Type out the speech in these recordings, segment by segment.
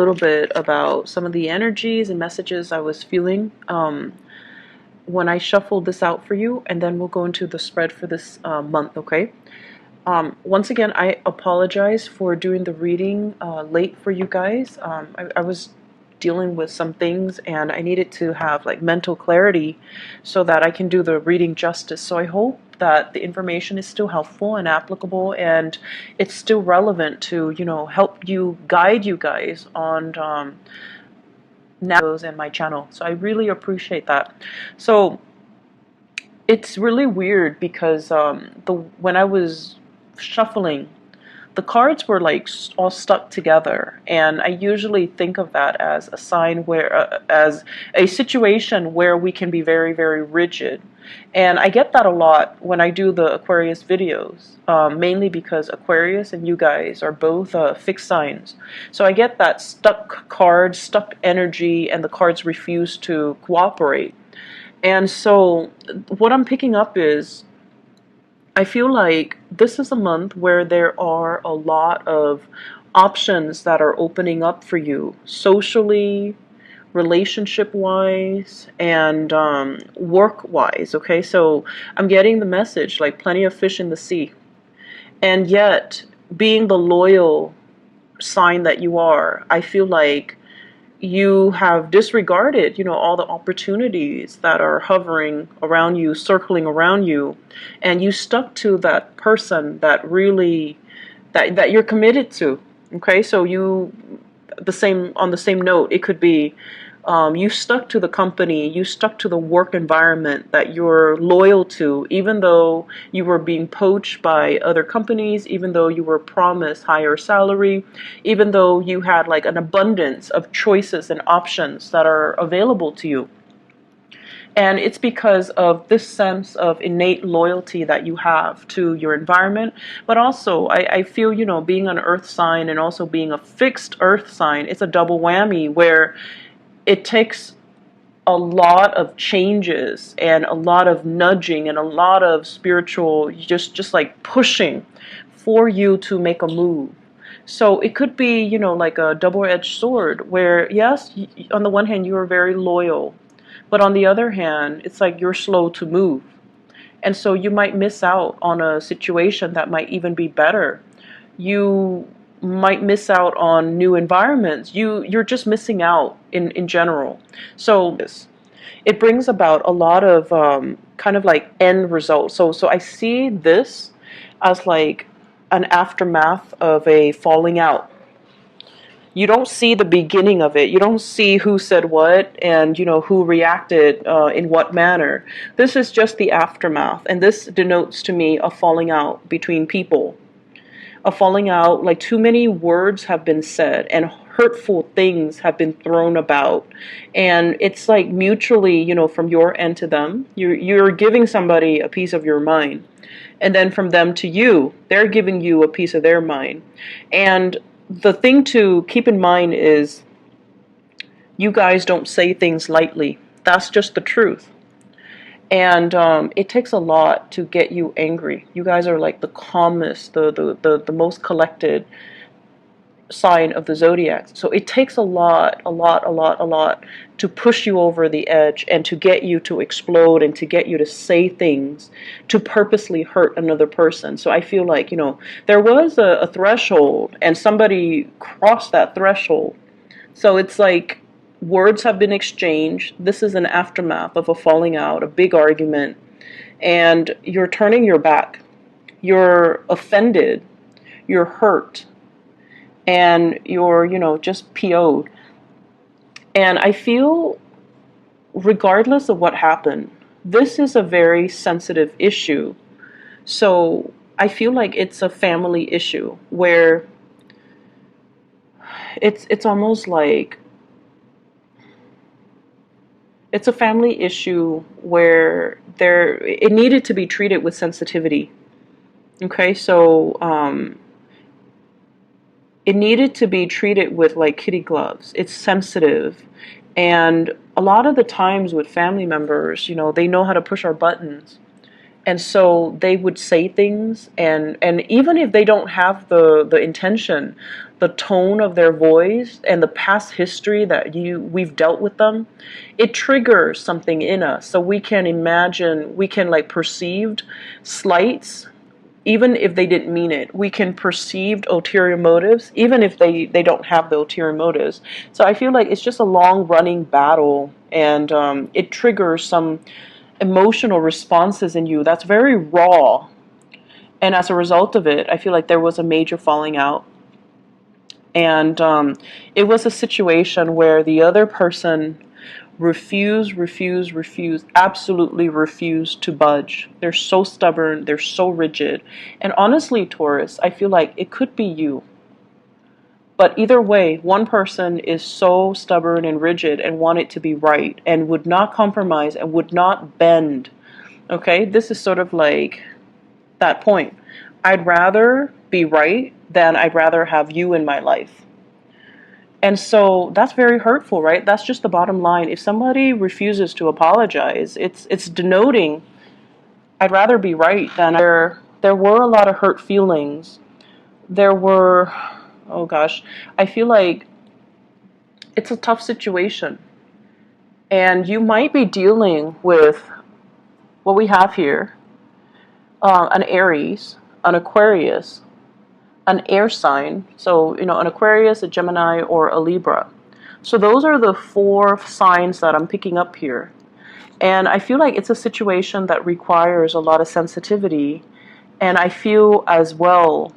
little bit about some of the energies and messages I was feeling when I shuffled this out for you, and then we'll go into the spread for this month, okay? Once again, I apologize for doing the reading late for you guys. I was dealing with some things and I needed to have like mental clarity so that I can do the reading justice. So I hope that the information is still helpful and applicable, and it's still relevant to, you know, help you guide you guys on and my channel. So I really appreciate that. So it's really weird because when I was shuffling, the cards were like all stuck together, and I usually think of that as a sign where as a situation where we can be very, very rigid. And I get that a lot when I do the Aquarius videos, mainly because Aquarius and you guys are both fixed signs. So I get that stuck card, stuck energy, and the cards refuse to cooperate. And so what I'm picking up is, I feel like this is a month where there are a lot of options that are opening up for you socially, relationship-wise, and work-wise, okay? So I'm getting the message, like plenty of fish in the sea. And yet, being the loyal sign that you are, I feel like you have disregarded, you know, all the opportunities that are hovering around you, circling around you, and you stuck to that person that really, that you're committed to. Okay, so you, on the same note, it could be you stuck to the company, you stuck to the work environment that you're loyal to, even though you were being poached by other companies, even though you were promised higher salary, even though you had like an abundance of choices and options that are available to you. And it's because of this sense of innate loyalty that you have to your environment. But also, I feel, you know, being an earth sign and also being a fixed earth sign, it's a double whammy where it takes a lot of changes and a lot of nudging and a lot of spiritual, just like pushing for you to make a move. So it could be, you know, like a double-edged sword where, yes, on the one hand, you are very loyal, but on the other hand, it's like you're slow to move. And so you might miss out on a situation that might even be better. You might miss out on new environments. You're just missing out in general. So it brings about a lot of kind of like end results. So I see this as like an aftermath of a falling out. You don't see the beginning of it. You don't see who said what and, you know, who reacted in what manner. This is just the aftermath, and this denotes to me a falling out between people. A falling out, like too many words have been said and hurtful things have been thrown about, and it's like mutually, you know, from your end to them, you're giving somebody a piece of your mind, and then from them to you, they're giving you a piece of their mind. And the thing to keep in mind is, you guys don't say things lightly. That's just the truth. And it takes a lot to get you angry. You guys are like the calmest, the most collected sign of the zodiac. So it takes a lot to push you over the edge and to get you to explode and to get you to say things to purposely hurt another person. So I feel like, you know, there was a threshold and somebody crossed that threshold. So it's like words have been exchanged. This is an aftermath of a falling out, a big argument, and you're turning your back. You're offended. You're hurt. And you're, you know, just PO'd. And I feel, regardless of what happened, this is a very sensitive issue. So I feel like it's a family issue where it's almost like it's a family issue where it needed to be treated with sensitivity. Okay, so it needed to be treated with like kitty gloves. It's sensitive. And a lot of the times with family members, you know, they know how to push our buttons. And so they would say things, and even if they don't have the intention, the tone of their voice and the past history that we've dealt with them, it triggers something in us. So we can imagine, we can like perceived slights, even if they didn't mean it. We can perceive ulterior motives, even if they don't have the ulterior motives. So I feel like it's just a long running battle, and it triggers some emotional responses in you that's very raw. And as a result of it, I feel like there was a major falling out. And it was a situation where the other person refused, absolutely refused to budge. They're so stubborn, they're so rigid. And honestly, Taurus, I feel like it could be you. But either way, one person is so stubborn and rigid and want it to be right and would not compromise and would not bend. Okay, this is sort of like that point. I'd rather be right than I'd rather have you in my life. And so that's very hurtful, right? That's just the bottom line. If somebody refuses to apologize, it's denoting I'd rather be right than there were a lot of hurt feelings. There were, oh gosh, I feel like it's a tough situation. And you might be dealing with what we have here, an Aries, an Aquarius, an air sign. So, an Aquarius, a Gemini, or a Libra. So those are the 4 signs that I'm picking up here. And I feel like it's a situation that requires a lot of sensitivity. And I feel as well,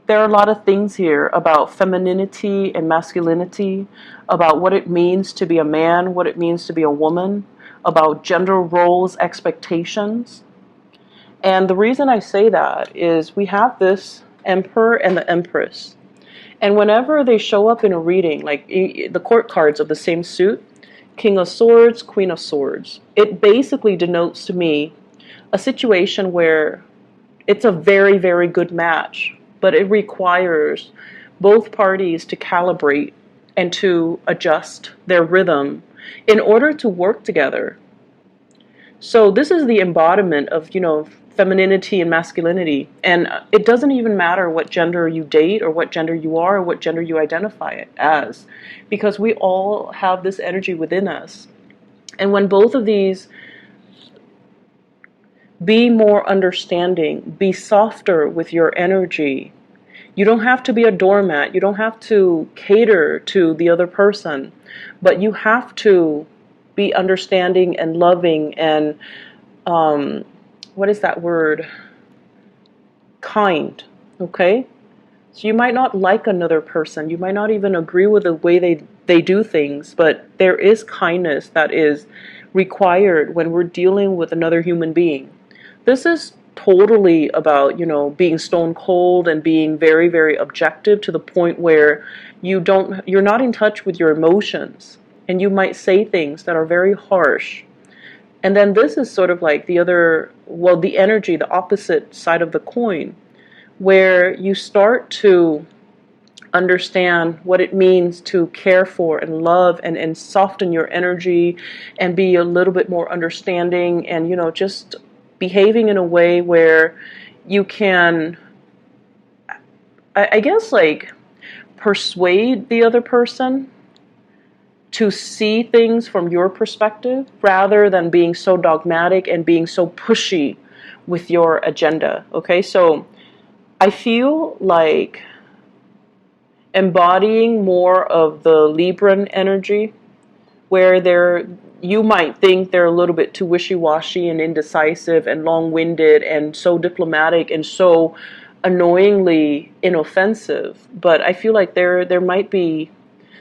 there are a lot of things here about femininity and masculinity, about what it means to be a man, what it means to be a woman, about gender roles, expectations. And the reason I say that is we have this Emperor and the Empress. And whenever they show up in a reading, like the court cards of the same suit, King of Swords, Queen of Swords, it basically denotes to me a situation where it's a very, very good match, but it requires both parties to calibrate and to adjust their rhythm in order to work together. So this is the embodiment of, femininity and masculinity. And it doesn't even matter what gender you date or what gender you are or what gender you identify as, because we all have this energy within us. And when both of these, be more understanding, be softer with your energy. You don't have to be a doormat. You don't have to cater to the other person, but you have to be understanding and loving and, what is that word? Kind, okay? So you might not like another person. You might not even agree with the way they do things, but there is kindness that is required when we're dealing with another human being. This is totally about, being stone cold and being very, very objective to the point where you're not in touch with your emotions, and you might say things that are very harsh. And then this is sort of like the energy, the opposite side of the coin, where you start to understand what it means to care for and love and soften your energy and be a little bit more understanding and, just behaving in a way where you can, I guess, like persuade the other person to see things from your perspective rather than being so dogmatic and being so pushy with your agenda. Okay, so I feel like embodying more of the Libran energy, where you might think they're a little bit too wishy-washy and indecisive and long-winded and so diplomatic and so annoyingly inoffensive, but I feel like there might be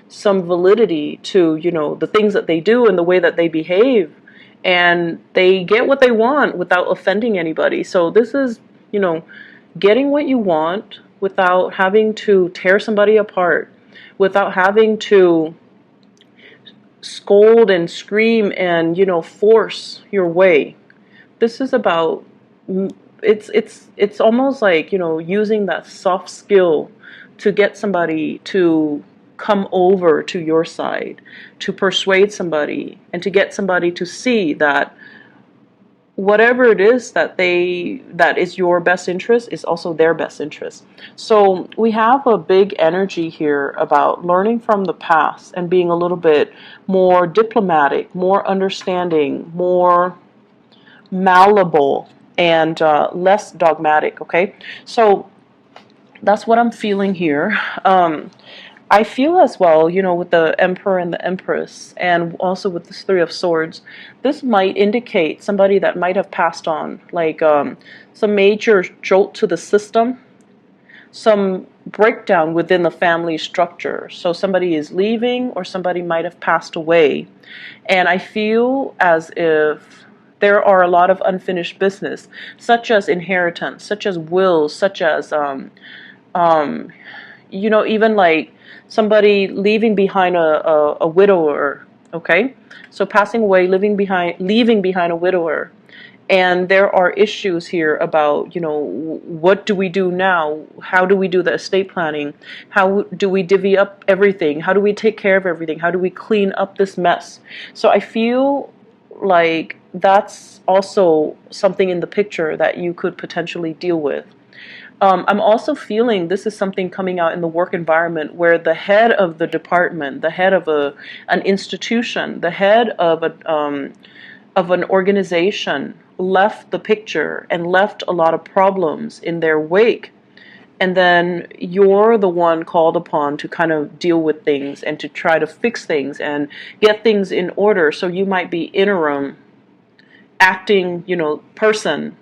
some validity to, the things that they do and the way that they behave, and they get what they want without offending anybody. So this is, getting what you want without having to tear somebody apart, without having to scold and scream and, force your way. This is about, it's almost like, using that soft skill to get somebody to come over to your side, to persuade somebody, and to get somebody to see that whatever it is that is your best interest is also their best interest. So we have a big energy here about learning from the past and being a little bit more diplomatic, more understanding, more malleable, and less dogmatic. Okay, so that's what I'm feeling here. I feel as well, with the Emperor and the Empress, and also with this Three of Swords, this might indicate somebody that might have passed on, like some major jolt to the system, some breakdown within the family structure. So somebody is leaving, or somebody might have passed away. And I feel as if there are a lot of unfinished business, such as inheritance, such as wills, such as um, even like somebody leaving behind a widower. Okay, so passing away, leaving behind a widower, and there are issues here about, what do we do now? How do we do the estate planning? How do we divvy up everything? How do we take care of everything? How do we clean up this mess? So I feel like that's also something in the picture that you could potentially deal with. I'm also feeling this is something coming out in the work environment where the head of the department, the head of an institution, the head of an organization left the picture and left a lot of problems in their wake. And then you're the one called upon to kind of deal with things and to try to fix things and get things in order. So you might be interim acting, person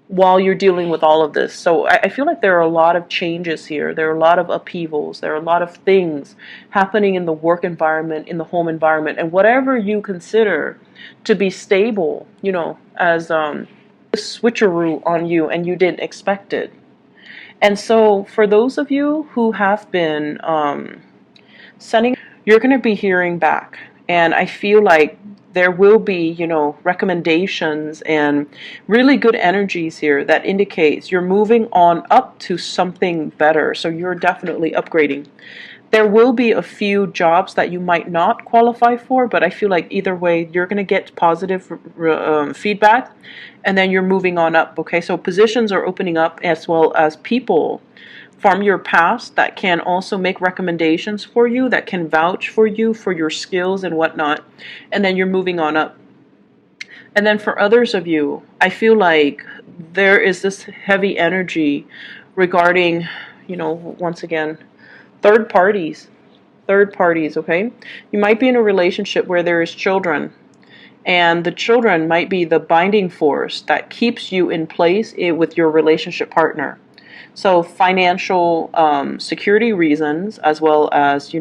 while you're dealing with all of this. So I feel like there are a lot of changes here. There are a lot of upheavals. There are a lot of things happening in the work environment, in the home environment, and whatever you consider to be stable, as a switcheroo on you and you didn't expect it. And so for those of you who have been sending, you're going to be hearing back. And I feel like there will be, recommendations and really good energies here that indicates you're moving on up to something better. So you're definitely upgrading. There will be a few jobs that you might not qualify for, but I feel like either way, you're going to get positive feedback, and then you're moving on up. Okay, so positions are opening up, as well as people from your past that can also make recommendations for you, that can vouch for you, for your skills and whatnot, and then you're moving on up. And then for others of you, I feel like there is this heavy energy regarding, once again, third parties. Third parties, okay? You might be in a relationship where there is children, and the children might be the binding force that keeps you in place with your relationship partner. So financial security reasons, as well as,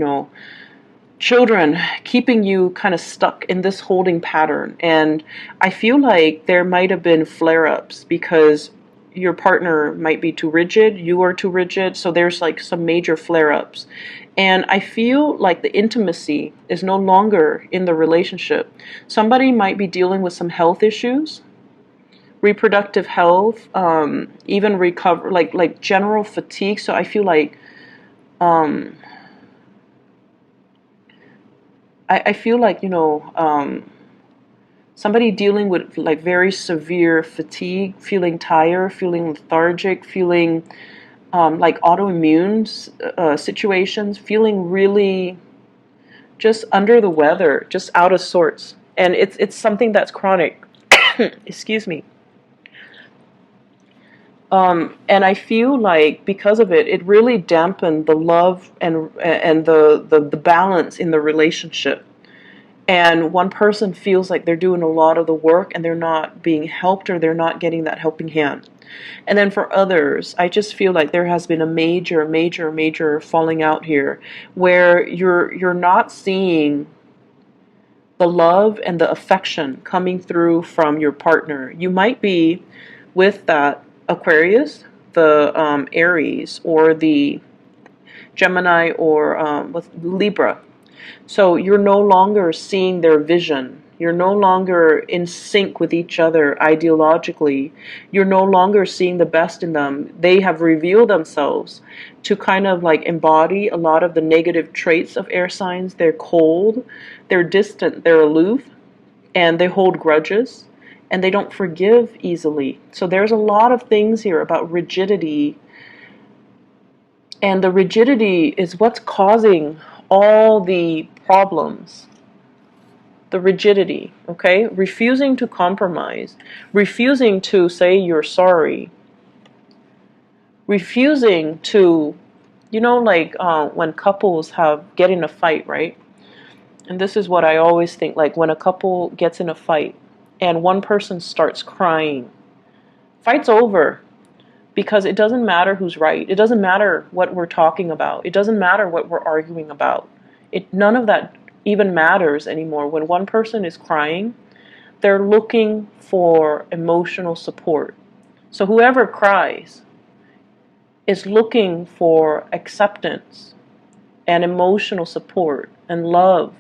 children keeping you kind of stuck in this holding pattern. And I feel like there might have been flare-ups because your partner might be too rigid, you are too rigid, so there's like some major flare-ups. And I feel like the intimacy is no longer in the relationship. Somebody might be dealing with some health issues, reproductive health, even recover, like general fatigue. So I feel like I feel like, somebody dealing with like very severe fatigue, feeling tired, feeling lethargic, feeling like autoimmune situations, feeling really just under the weather, just out of sorts. And it's something that's chronic. Excuse me. And I feel like because of it, it really dampened the love and the balance in the relationship. And one person feels like they're doing a lot of the work and they're not being helped, or they're not getting that helping hand. And then for others, I just feel like there has been a major falling out here where you're not seeing the love and the affection coming through from your partner. You might be with that Aquarius, the Aries, or the Gemini, or with Libra. So you're no longer seeing their vision. You're no longer in sync with each other ideologically. You're no longer seeing the best in them. They have revealed themselves to kind of like embody a lot of the negative traits of air signs. They're cold, they're distant, they're aloof, and they hold grudges. and they don't forgive easily. So there's a lot of things here about rigidity, and the rigidity is what's causing all the problems. The rigidity, okay? Refusing to compromise, refusing to say you're sorry, refusing to, like when couples get in a fight, right? And this is what I always think, like when a couple gets in a fight and one person starts crying, fight's over, because it doesn't matter who's right. It doesn't matter what we're talking about. It doesn't matter what we're arguing about. None of that even matters anymore. When one person is crying, they're looking for emotional support. So whoever cries is looking for acceptance and emotional support and love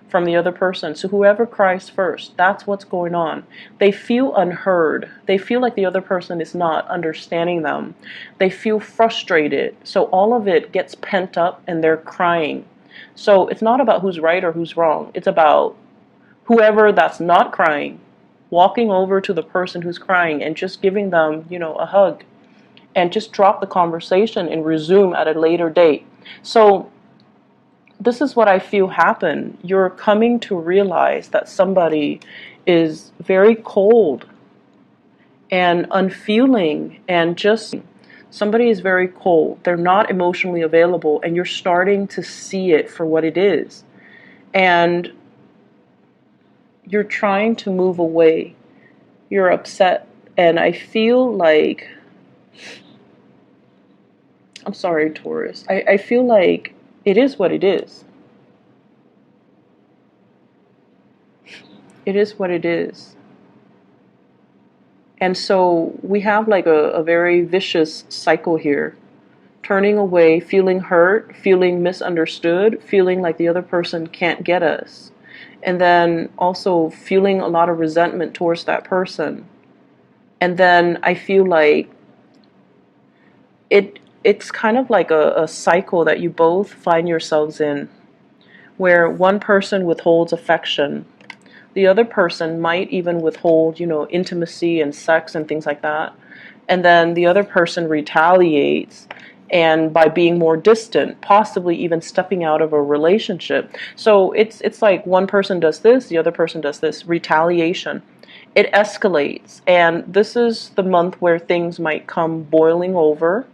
from the other person. So whoever cries first, that's what's going on. They feel unheard. They feel like the other person is not understanding them. They feel frustrated. So all of it gets pent up and they're crying. So it's not about who's right or who's wrong. It's about whoever that's not crying, walking over to the person who's crying and just giving them, a hug, and just drop the conversation and resume at a later date. So this is what I feel happen. You're coming to realize that somebody is very cold and unfeeling, and just somebody is very cold. They're not emotionally available, and you're starting to see it for what it is. And you're trying to move away. You're upset. And I feel like, I'm sorry, Taurus, I feel like it is what it is. It is what it is. And so we have like a very vicious cycle here. Turning away, feeling hurt, feeling misunderstood, feeling like the other person can't get us. And then also feeling a lot of resentment towards that person. And then I feel like it's kind of like a cycle that you both find yourselves in, where one person withholds affection. The other person might even withhold, intimacy and sex and things like that. And then the other person retaliates, and by being more distant, possibly even stepping out of a relationship. So it's like one person does this, the other person does this, retaliation. It escalates, and this is the month where things might come boiling over,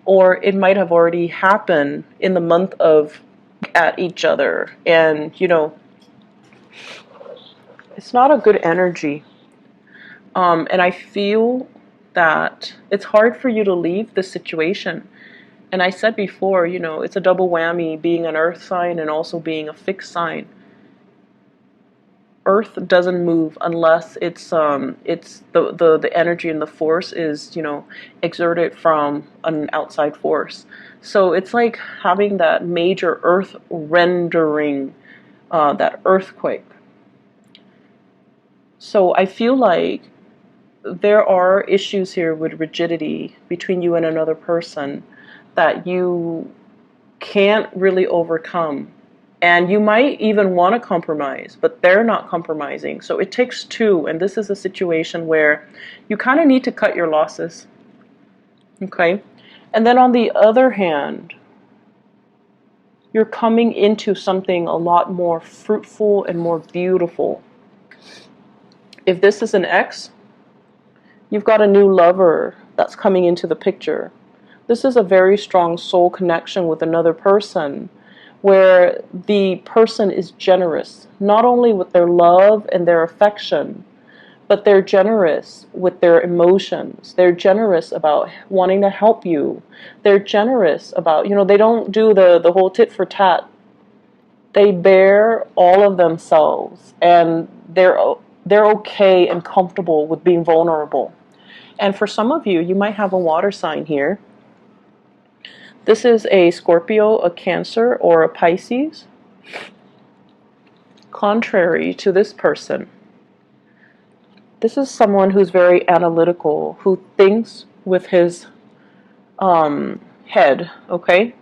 or it might have already happened in the month of at each other. And, it's not a good energy. And I feel that it's hard for you to leave the situation. And I said before, it's a double whammy, being an earth sign and also being a fixed sign. Earth doesn't move unless it's the energy and the force is, exerted from an outside force. So it's like having that major earth rendering, that earthquake. So I feel like there are issues here with rigidity between you and another person that you can't really overcome. And you might even want to compromise, but they're not compromising. So it takes two, and this is a situation where you kind of need to cut your losses. Okay? And then on the other hand, you're coming into something a lot more fruitful and more beautiful. If this is an ex, you've got a new lover that's coming into the picture. This is a very strong soul connection with another person, where the person is generous, not only with their love and their affection, but they're generous with their emotions. They're generous about wanting to help you. They're generous about, they don't do the whole tit for tat. They bear all of themselves, and they're okay and comfortable with being vulnerable. And for some of you, you might have a water sign here. This is a Scorpio, a Cancer, or a Pisces. Contrary to this person, this is someone who's very analytical, who thinks with his head, okay?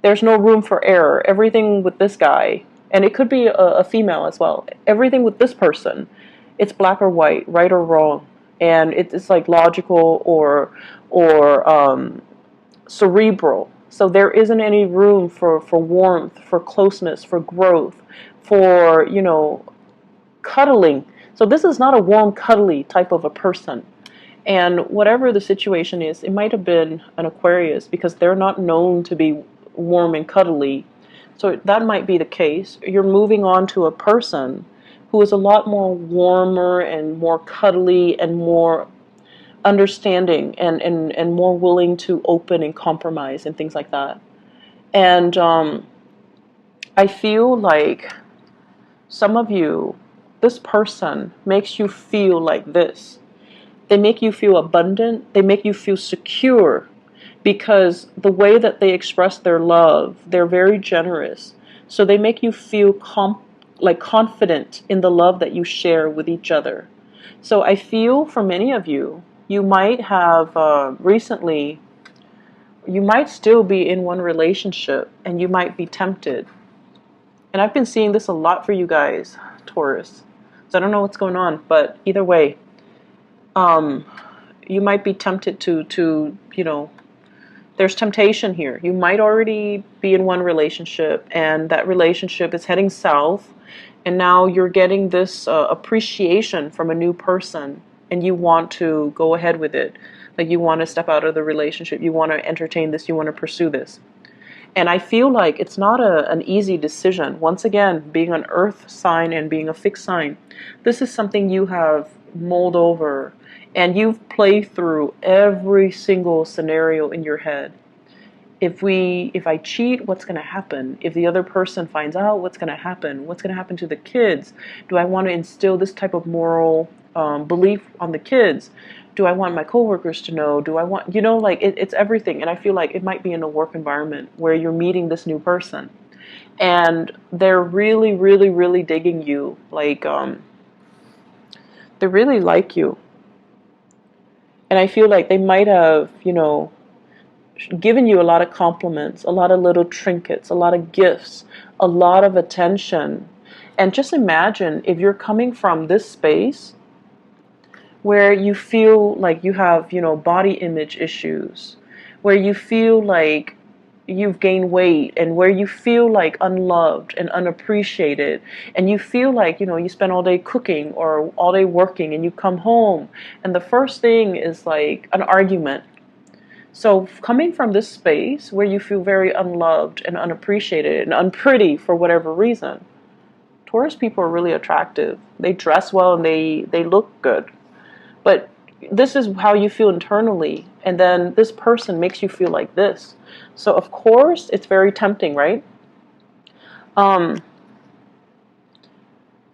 There's no room for error. Everything with this guy, and it could be a female as well, everything with this person It's black or white, right or wrong, and it's like logical or cerebral. So there isn't any room for warmth, for closeness, for growth, for, cuddling. So this is not a warm, cuddly type of a person. And whatever the situation is, it might have been an Aquarius because they're not known to be warm and cuddly. So that might be the case. You're moving on to a person who is a lot more warmer and more cuddly and more understanding and more willing to open and compromise and things like that. And I feel like some of you, this person makes you feel like this. They make you feel abundant. They make you feel secure because the way that they express their love, they're very generous. So they make you feel confident in the love that you share with each other. So I feel for many of you, you might have recently, you might still be in one relationship and you might be tempted. And I've been seeing this a lot for you guys, Taurus. So I don't know what's going on, but either way, you might be tempted to there's temptation here. You might already be in one relationship and that relationship is heading south, and now you're getting this appreciation from a new person and you want to go ahead with it. Like you want to step out of the relationship, you want to entertain this, you want to pursue this. And I feel like it's not an easy decision. Once again, being an earth sign and being a fixed sign, this is something you have mulled over and you've played through every single scenario in your head. If I cheat, what's going to happen? If the other person finds out, what's going to happen? What's going to happen to the kids? Do I want to instill this type of moral belief on the kids? Do I want my coworkers to know? Do I want, it's everything. And I feel like it might be in a work environment where you're meeting this new person and they're really, really, really digging you. Like, they really like you. And I feel like they might have, given you a lot of compliments, a lot of little trinkets, a lot of gifts, a lot of attention. And just imagine if you're coming from this space where you feel like you have, body image issues, where you feel like you've gained weight, and where you feel like unloved and unappreciated, and you feel like, you spend all day cooking or all day working and you come home and the first thing is like an argument. So coming from this space where you feel very unloved and unappreciated and unpretty for whatever reason, Taurus people are really attractive. They dress well and they look good. But this is how you feel internally, and then this person makes you feel like this. So of course it's very tempting, right? My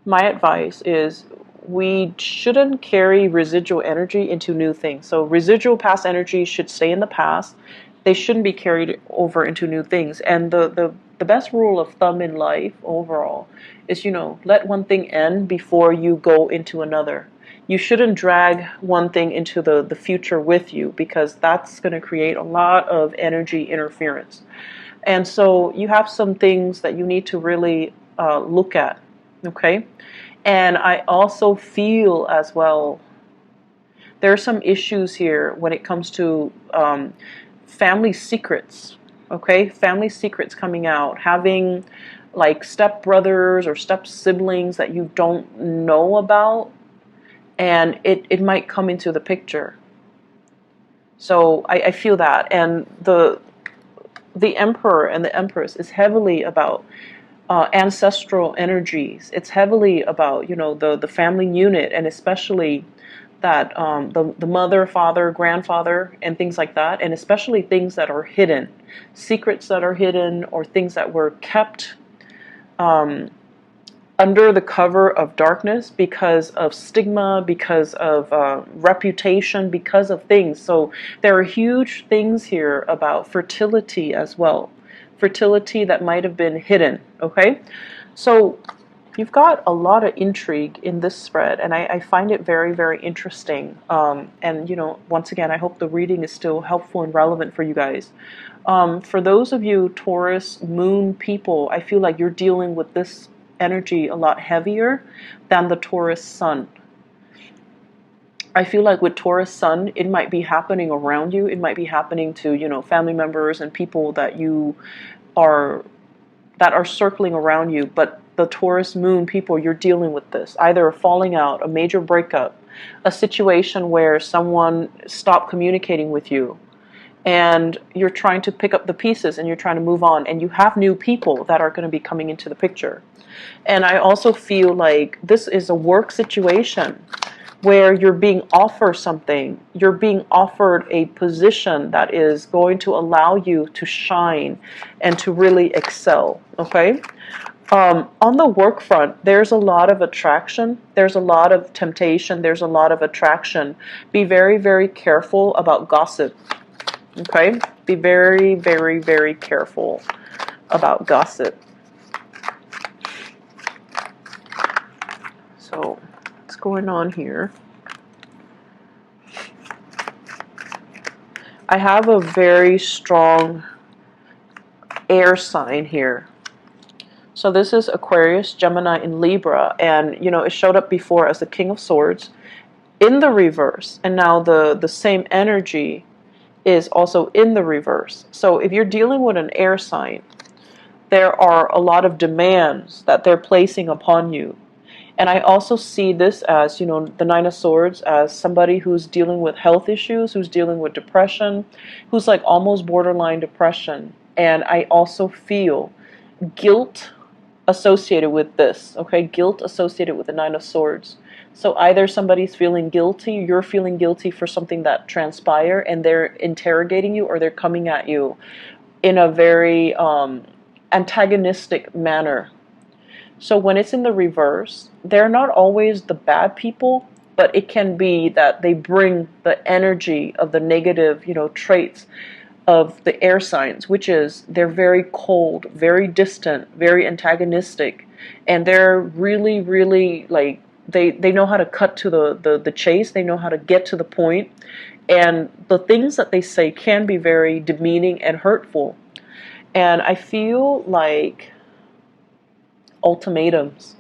advice is we shouldn't carry residual energy into new things. So residual past energy should stay in the past. They shouldn't be carried over into new things. And the best rule of thumb in life overall is, let one thing end before you go into another. You shouldn't drag one thing into the future with you, because that's going to create a lot of energy interference. And so you have some things that you need to really look at, okay? And I also feel as well, there are some issues here when it comes to family secrets, okay? Family secrets coming out, having like step brothers or step siblings that you don't know about, and it might come into the picture. So I feel that. And the Emperor and the Empress is heavily about ancestral energies. It's heavily about, the family unit, and especially that the mother, father, grandfather, and things like that, and especially things that are hidden, secrets that are hidden, or things that were kept under the cover of darkness because of stigma, because of reputation, because of things. So there are huge things here about fertility as well. Fertility that might have been hidden, okay? So you've got a lot of intrigue in this spread, and I find it very, very interesting. And, once again, I hope the reading is still helpful and relevant for you guys. For those of you Taurus moon people, I feel like you're dealing with this energy a lot heavier than the Taurus sun. I feel like with Taurus Sun, it might be happening around you. It might be happening to, you know, family members and people that you are that are circling around you. But the Taurus Moon people, you're dealing with this. Either a falling out, a major breakup, a situation where someone stopped communicating with you, and you're trying to pick up the pieces and you're trying to move on, and you have new people that are going to be coming into the picture. And I also feel like this is a work situation where you're being offered something. You're being offered a position that is going to allow you to shine and to really excel, okay? On the work front, there's a lot of attraction. There's a lot of temptation. There's a lot of attraction. Be very, very careful about gossip, okay? Be very, very, very careful about gossip. So, what's going on here? I have a very strong air sign here. So this is Aquarius, Gemini, and Libra, and you know, it showed up before as the King of Swords in the reverse, and now the same energy is also in the reverse. So if you're dealing with an air sign, there are a lot of demands that they're placing upon you. And I also see this as, you know, the Nine of Swords as somebody who's dealing with health issues, who's dealing with depression, who's like almost borderline depression. And I also feel guilt associated with this, okay? Guilt associated with the Nine of Swords. So either somebody's feeling guilty, you're feeling guilty for something that transpired, and they're interrogating you, or they're coming at you in a very antagonistic manner. So when it's in the reverse, they're not always the bad people, but it can be that they bring the energy of the negative, you know, traits of the air signs, which is they're very cold, very distant, very antagonistic, and they're really, really like they know how to cut to the chase. They know how to get to the point, and the things that they say can be very demeaning and hurtful. And I feel like ultimatums,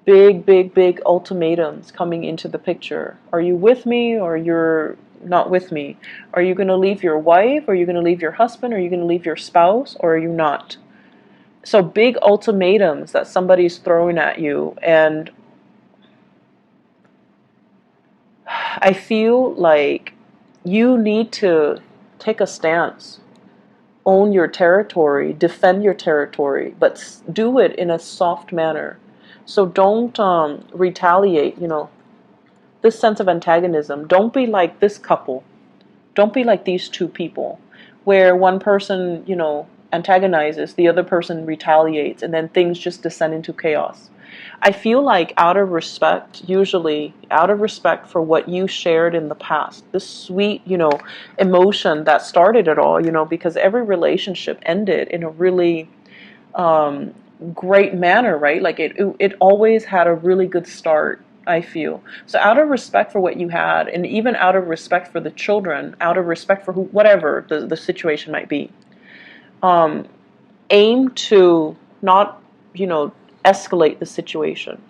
big ultimatums coming into the picture. Are you with me, or you're not with me? Are you going to leave your wife? Are you going to leave your husband? Are you going to leave your spouse? Or are you not? So big ultimatums that somebody's throwing at you. And I feel like you need to take a stance, own your territory, defend your territory, but do it in a soft manner. So don't retaliate, you know, this sense of antagonism. Don't be like this couple. Don't be like these two people, where one person, you know, antagonizes, the other person retaliates, and then things just descend into chaos. I feel like out of respect, usually out of respect for what you shared in the past, this sweet, you know, emotion that started it all, you know, because every relationship ended in a really great manner, right? Like it always had a really good start, I feel. So out of respect for what you had, and even out of respect for the children, out of respect for whatever the situation might be, aim to not, you know, escalate the situation,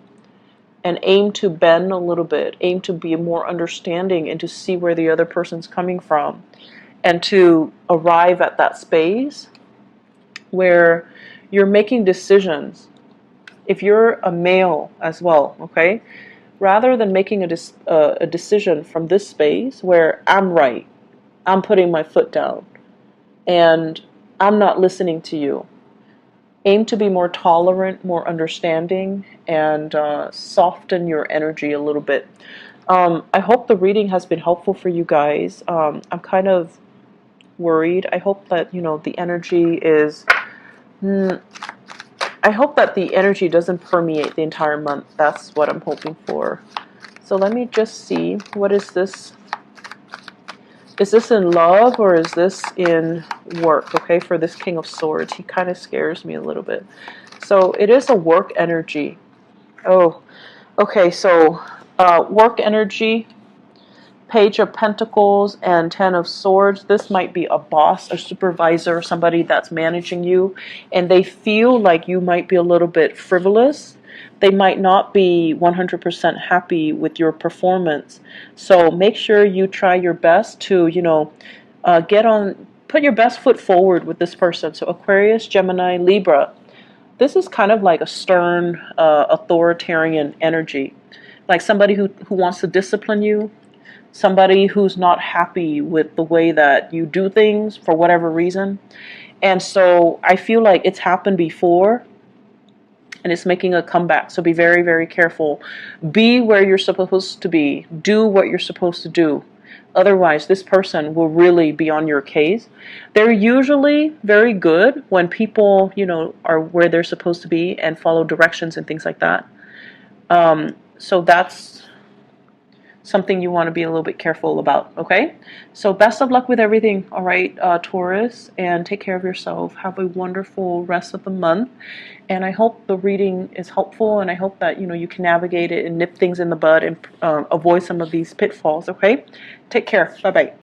and aim to bend a little bit, aim to be more understanding and to see where the other person's coming from, and to arrive at that space where you're making decisions. If you're a male as well, okay, rather than making a decision from this space where I'm right, I'm putting my foot down, and I'm not listening to you, aim to be more tolerant, more understanding, and soften your energy a little bit. I hope the reading has been helpful for you guys. I'm kind of worried. I hope that, you know, the energy is... I hope that the energy doesn't permeate the entire month. That's what I'm hoping for. So let me just see. What is this? Is this in love, or is this in work? Okay, for this King of Swords. He kind of scares me a little bit. So it is a work energy. Oh, okay, so work energy. Page of Pentacles and Ten of Swords. This might be a boss, a supervisor, somebody that's managing you, and they feel like you might be a little bit frivolous. They might not be 100% happy with your performance. So make sure you try your best to, put your best foot forward with this person. So Aquarius, Gemini, Libra. This is kind of like a stern, authoritarian energy. Like somebody who wants to discipline you, somebody who's not happy with the way that you do things for whatever reason. And so I feel like it's happened before and it's making a comeback. So be very, very careful. Be where you're supposed to be. Do what you're supposed to do. Otherwise, this person will really be on your case. They're usually very good when people, are where they're supposed to be and follow directions and things like that. So that's something you want to be a little bit careful about, okay? So best of luck with everything, all right, Taurus, and take care of yourself. Have a wonderful rest of the month, and I hope the reading is helpful, and I hope that, you can navigate it and nip things in the bud and avoid some of these pitfalls, okay? Take care. Bye-bye.